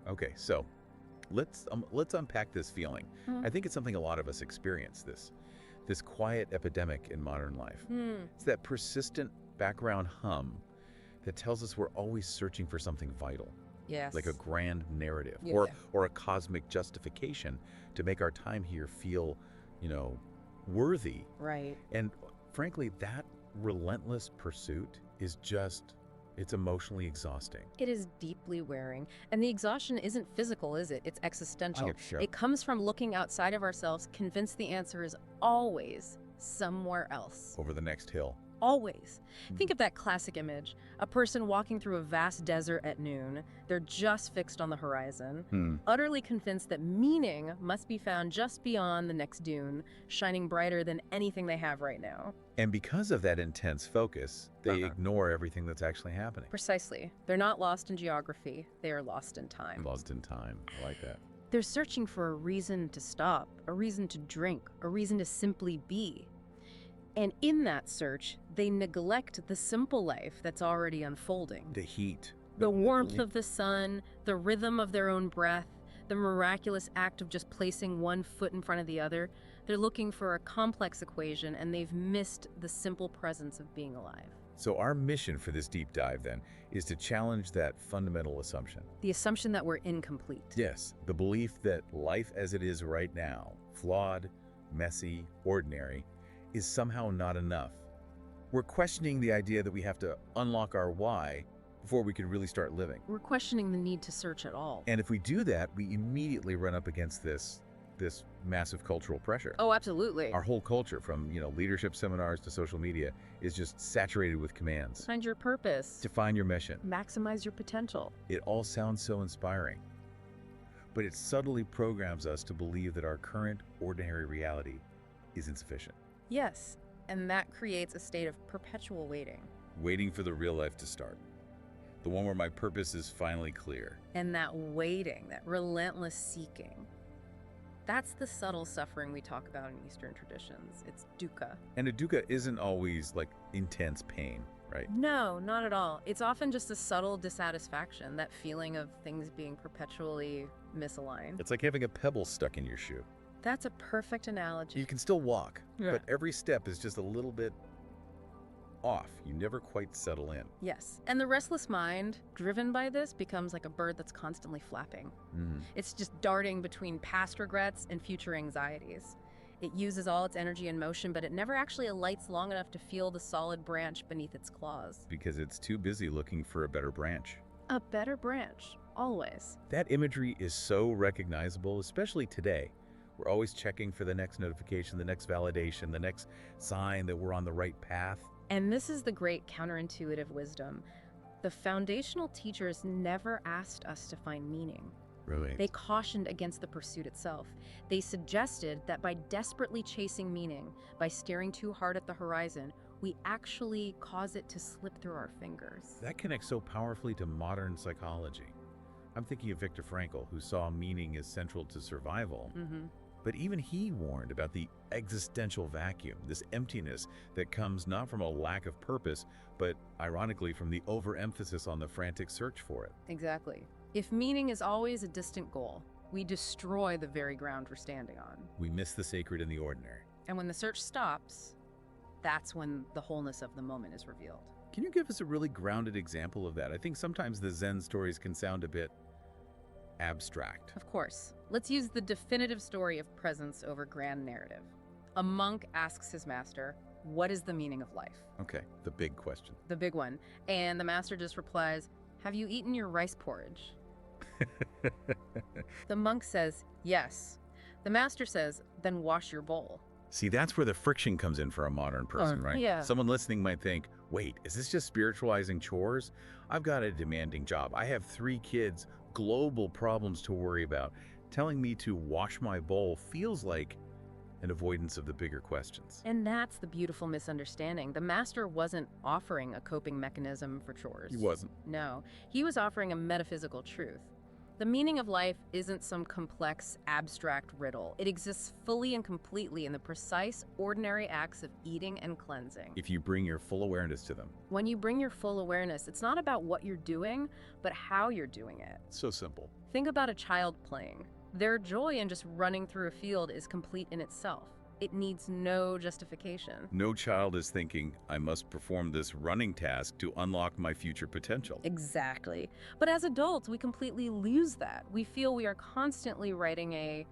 Okay, so let's unpack this feeling. I think it's something a lot of us experience, this quiet epidemic in modern life. It's that persistent background hum that tells us we're always searching for something vital. Yes. Like a grand narrative Yeah. or a cosmic justification to make our time here feel, worthy. Right. And frankly, that relentless pursuit is it's emotionally exhausting. It is deeply wearing. And the exhaustion isn't physical, is it? It's existential. Sure. It comes from looking outside of ourselves, convinced the answer is always somewhere else. Over the next hill. Always. Think of that classic image. A person walking through a vast desert at noon. They're just fixed on the horizon, utterly convinced that meaning must be found just beyond the next dune, shining brighter than anything they have right now. And because of that intense focus, they ignore everything that's actually happening. Precisely. They're not lost in geography. They are lost in time. Lost in time. I like that. They're searching for a reason to stop, a reason to drink, a reason to simply be. And in that search, they neglect the simple life that's already unfolding. The heat. The warmth of the sun, the rhythm of their own breath, the miraculous act of just placing one foot in front of the other. They're looking for a complex equation, and they've missed the simple presence of being alive. So our mission for this deep dive, then, is to challenge that fundamental assumption. The assumption that we're incomplete. Yes, the belief that life as it is right now, flawed, messy, ordinary, is somehow not enough. We're questioning the idea that we have to unlock our why before we can really start living. We're questioning the need to search at all. And if we do that, we immediately run up against this massive cultural pressure. Oh, absolutely. Our whole culture, from leadership seminars to social media, is just saturated with commands. Find your purpose. Define your mission. Maximize your potential. It all sounds so inspiring. But it subtly programs us to believe that our current ordinary reality is insufficient. Yes, and that creates a state of perpetual waiting. Waiting for the real life to start. The one where my purpose is finally clear. And that waiting, that relentless seeking, that's the subtle suffering we talk about in Eastern traditions. It's dukkha. And a dukkha isn't always like intense pain, right? No, not at all. It's often just a subtle dissatisfaction, that feeling of things being perpetually misaligned. It's like having a pebble stuck in your shoe. That's a perfect analogy. You can still walk, Yeah. but every step is just a little bit off. You never quite settle in. Yes, and the restless mind, driven by this, becomes like a bird that's constantly flapping. It's just darting between past regrets and future anxieties. It uses all its energy and motion, but it never actually alights long enough to feel the solid branch beneath its claws. Because it's too busy looking for a better branch. A better branch, always. That imagery is so recognizable, especially today. We're always checking for the next notification, the next validation, the next sign that we're on the right path. And this is the great counterintuitive wisdom. The foundational teachers never asked us to find meaning. Really? They cautioned against the pursuit itself. They suggested that by desperately chasing meaning, by staring too hard at the horizon, we actually cause it to slip through our fingers. That connects so powerfully to modern psychology. I'm thinking of Viktor Frankl, who saw meaning as central to survival. But even he warned about the existential vacuum, this emptiness that comes not from a lack of purpose, but ironically from the overemphasis on the frantic search for it. Exactly. If meaning is always a distant goal, we destroy the very ground we're standing on. We miss the sacred in the ordinary. And when the search stops, that's when the wholeness of the moment is revealed. Can you give us a really grounded example of that? I think sometimes the Zen stories can sound a bit abstract. Of course. Let's use the definitive story of presence over grand narrative. A monk asks his master, "What is the meaning of life?" Okay, the big question. The big one. And the master just replies, "Have you eaten your rice porridge?" The monk says, "Yes." The master says, "Then wash your bowl." See, that's where the friction comes in for a modern person, right? Yeah. Someone listening might think, wait, is this just spiritualizing chores? I've got a demanding job. I have 3 kids, global problems to worry about. Telling me to wash my bowl feels like an avoidance of the bigger questions. And that's the beautiful misunderstanding. The master wasn't offering a coping mechanism for chores. He wasn't. No, he was offering a metaphysical truth. The meaning of life isn't some complex, abstract riddle. It exists fully and completely in the precise, ordinary acts of eating and cleansing. If you bring your full awareness to them. When you bring your full awareness, it's not about what you're doing, but how you're doing it. So simple. Think about a child playing. Their joy in just running through a field is complete in itself. It needs no justification. No child is thinking, I must perform this running task to unlock my future potential. Exactly. But as adults, we completely lose that. We feel we are constantly writing a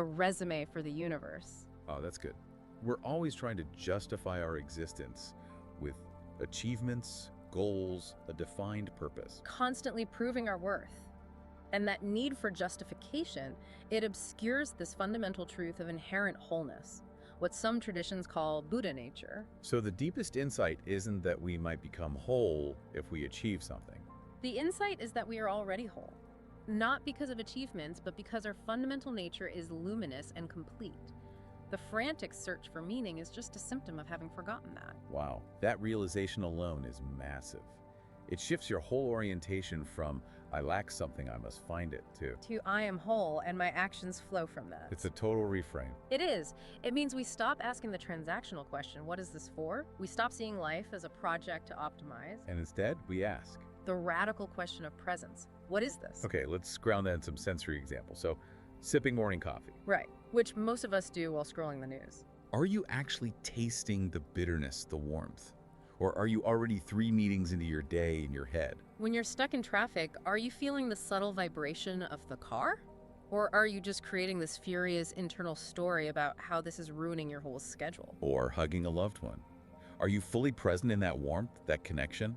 resume for the universe. Oh, that's good. We're always trying to justify our existence with achievements, goals, a defined purpose. Constantly proving our worth. And that need for justification, it obscures this fundamental truth of inherent wholeness, what some traditions call Buddha nature. So the deepest insight isn't that we might become whole if we achieve something. The insight is that we are already whole, not because of achievements, but because our fundamental nature is luminous and complete. The frantic search for meaning is just a symptom of having forgotten that. Wow, that realization alone is massive. It shifts your whole orientation from I lack something, I must find it, to I am whole and my actions flow from that. It's a total reframe. It is. It means we stop asking the transactional question, what is this for? We stop seeing life as a project to optimize. And instead, we ask the radical question of presence. What is this? Okay, let's ground that in some sensory examples. So, sipping morning coffee. Right, which most of us do while scrolling the news. Are you actually tasting the bitterness, the warmth? Or are you already 3 meetings into your day in your head? When you're stuck in traffic, are you feeling the subtle vibration of the car? Or are you just creating this furious internal story about how this is ruining your whole schedule? Or hugging a loved one? Are you fully present in that warmth, that connection?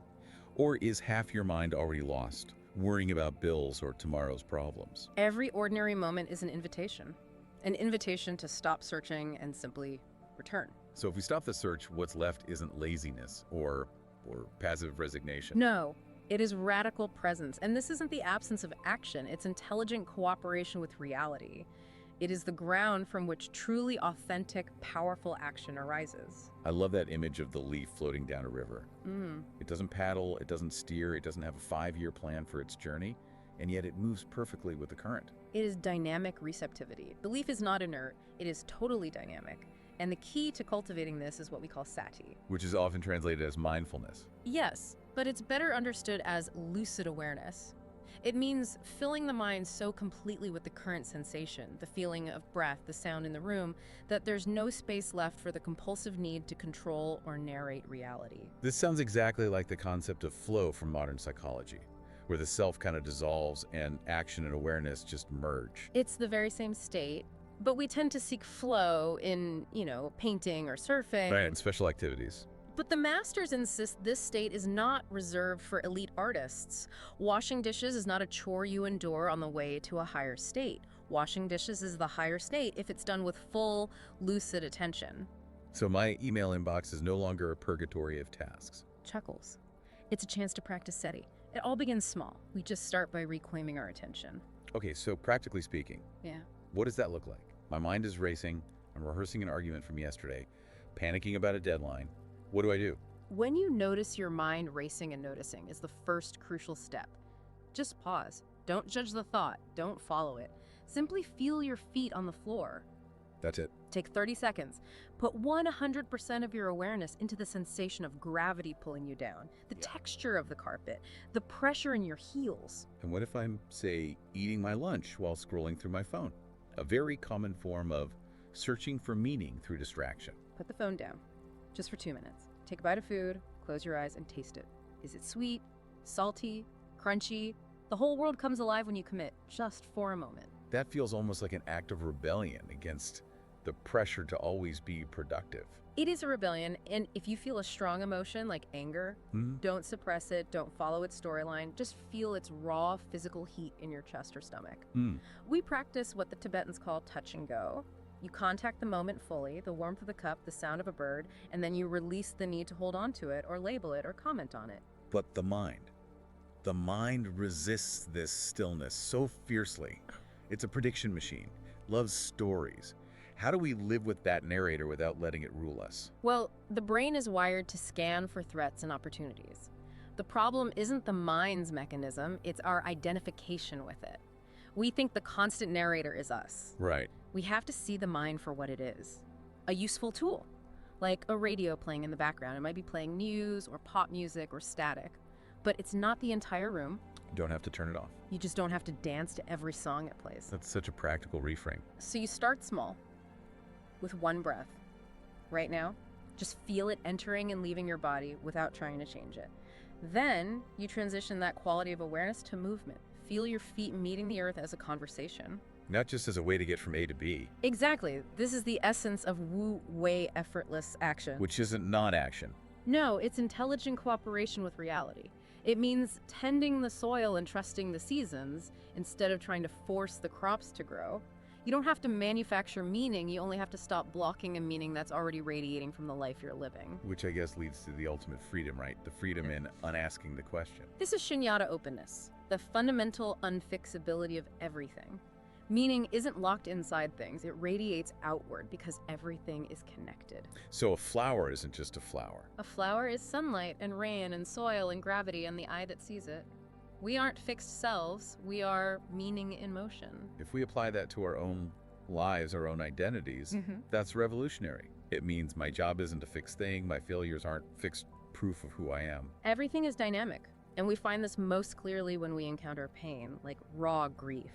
Or is half your mind already lost, worrying about bills or tomorrow's problems? Every ordinary moment is an invitation to stop searching and simply return. So if we stop the search, what's left isn't laziness or passive resignation. No, it is radical presence. And this isn't the absence of action. It's intelligent cooperation with reality. It is the ground from which truly authentic, powerful action arises. I love that image of the leaf floating down a river. It doesn't paddle, it doesn't steer, it doesn't have a 5-year plan for its journey, and yet it moves perfectly with the current. It is dynamic receptivity. The leaf is not inert, it is totally dynamic. And the key to cultivating this is what we call sati. Which is often translated as mindfulness. Yes, but it's better understood as lucid awareness. It means filling the mind so completely with the current sensation, the feeling of breath, the sound in the room, that there's no space left for the compulsive need to control or narrate reality. This sounds exactly like the concept of flow from modern psychology, where the self kind of dissolves and action and awareness just merge. It's the very same state. But we tend to seek flow in, painting or surfing. Right, and special activities. But the masters insist this state is not reserved for elite artists. Washing dishes is not a chore you endure on the way to a higher state. Washing dishes is the higher state if it's done with full, lucid attention. So my email inbox is no longer a purgatory of tasks. Chuckles. It's a chance to practice sati. It all begins small. We just start by reclaiming our attention. Okay, so practically speaking. Yeah. What does that look like? My mind is racing. I'm rehearsing an argument from yesterday, panicking about a deadline. What do I do? When you notice your mind racing and noticing is the first crucial step. Just pause. Don't judge the thought. Don't follow it. Simply feel your feet on the floor. That's it. Take 30 seconds. Put 100% of your awareness into the sensation of gravity pulling you down, the texture of the carpet, the pressure in your heels. And what if I'm, say, eating my lunch while scrolling through my phone? A very common form of searching for meaning through distraction. Put the phone down, just for 2 minutes. Take a bite of food, close your eyes, and taste it. Is it sweet, salty, crunchy? The whole world comes alive when you commit, just for a moment. That feels almost like an act of rebellion against the pressure to always be productive. It is a rebellion, and if you feel a strong emotion like anger, don't suppress it, don't follow its storyline, just feel its raw physical heat in your chest or stomach. We practice what the Tibetans call touch and go. You contact the moment fully, the warmth of the cup, the sound of a bird, and then you release the need to hold on to it or label it or comment on it. But the mind resists this stillness so fiercely. It's a prediction machine, loves stories. How do we live with that narrator without letting it rule us? Well, the brain is wired to scan for threats and opportunities. The problem isn't the mind's mechanism, it's our identification with it. We think the constant narrator is us. Right. We have to see the mind for what it is. A useful tool, like a radio playing in the background. It might be playing news or pop music or static, but it's not the entire room. You don't have to turn it off. You just don't have to dance to every song it plays. That's such a practical reframe. So you start small, with one breath. Right now, just feel it entering and leaving your body without trying to change it. Then you transition that quality of awareness to movement. Feel your feet meeting the earth as a conversation. Not just as a way to get from A to B. Exactly. This is the essence of Wu Wei effortless action. Which isn't non-action. No, it's intelligent cooperation with reality. It means tending the soil and trusting the seasons instead of trying to force the crops to grow. You don't have to manufacture meaning, you only have to stop blocking a meaning that's already radiating from the life you're living. Which I guess leads to the ultimate freedom, right? The freedom in unasking the question. This is shunyata openness, the fundamental unfixability of everything. Meaning isn't locked inside things, it radiates outward because everything is connected. So a flower isn't just a flower. A flower is sunlight and rain and soil and gravity and the eye that sees it. We aren't fixed selves, we are meaning in motion. If we apply that to our own lives, our own identities, that's revolutionary. It means my job isn't a fixed thing, my failures aren't fixed proof of who I am. Everything is dynamic, and we find this most clearly when we encounter pain, like raw grief.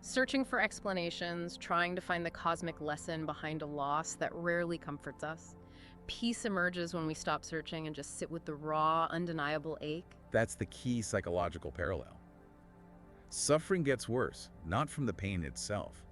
Searching for explanations, trying to find the cosmic lesson behind a loss that rarely comforts us. Peace emerges when we stop searching and just sit with the raw, undeniable ache. That's the key psychological parallel. Suffering gets worse, not from the pain itself,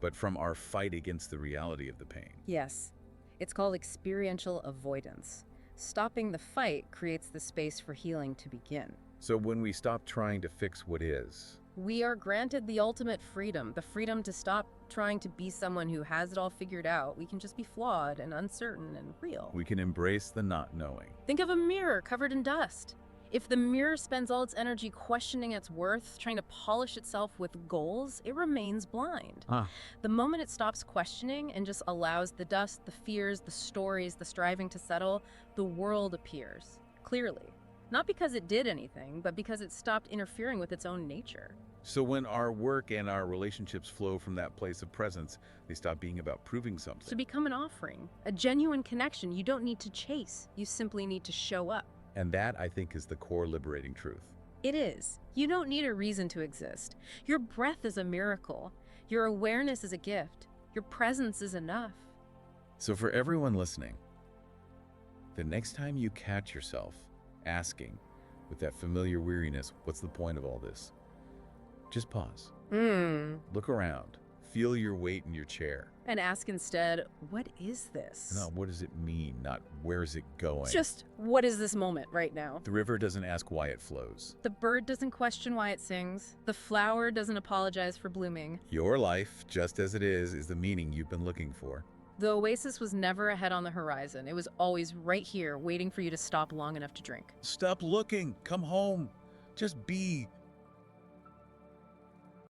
but from our fight against the reality of the pain. Yes, it's called experiential avoidance. Stopping the fight creates the space for healing to begin. So when we stop trying to fix what is, we are granted the ultimate freedom, the freedom to stop trying to be someone who has it all figured out. We can just be flawed and uncertain and real. we can embrace the not knowing. Think of a mirror covered in dust. If the mirror spends all its energy questioning its worth, trying to polish itself with goals, it remains blind. The moment it stops questioning and just allows the dust, the fears, the stories, the striving to settle, the world appears, clearly. Not because it did anything, but because it stopped interfering with its own nature. So when our work and our relationships flow from that place of presence, they stop being about proving something. To become an offering, a genuine connection you don't need to chase, you simply need to show up. And that, I think, is the core liberating truth. It is. You don't need a reason to exist. Your breath is a miracle. Your awareness is a gift. Your presence is enough. So for everyone listening, the next time you catch yourself asking with that familiar weariness, what's the point of all this? Just pause. Look around. Feel your weight in your chair. And ask instead, what is this? Not what does it mean, not where's it going. Just, what is this moment right now? The river doesn't ask why it flows. The bird doesn't question why it sings. The flower doesn't apologize for blooming. Your life, just as it is the meaning you've been looking for. The oasis was never ahead on the horizon. It was always right here, waiting for you to stop long enough to drink. Stop looking. Come home. Just be.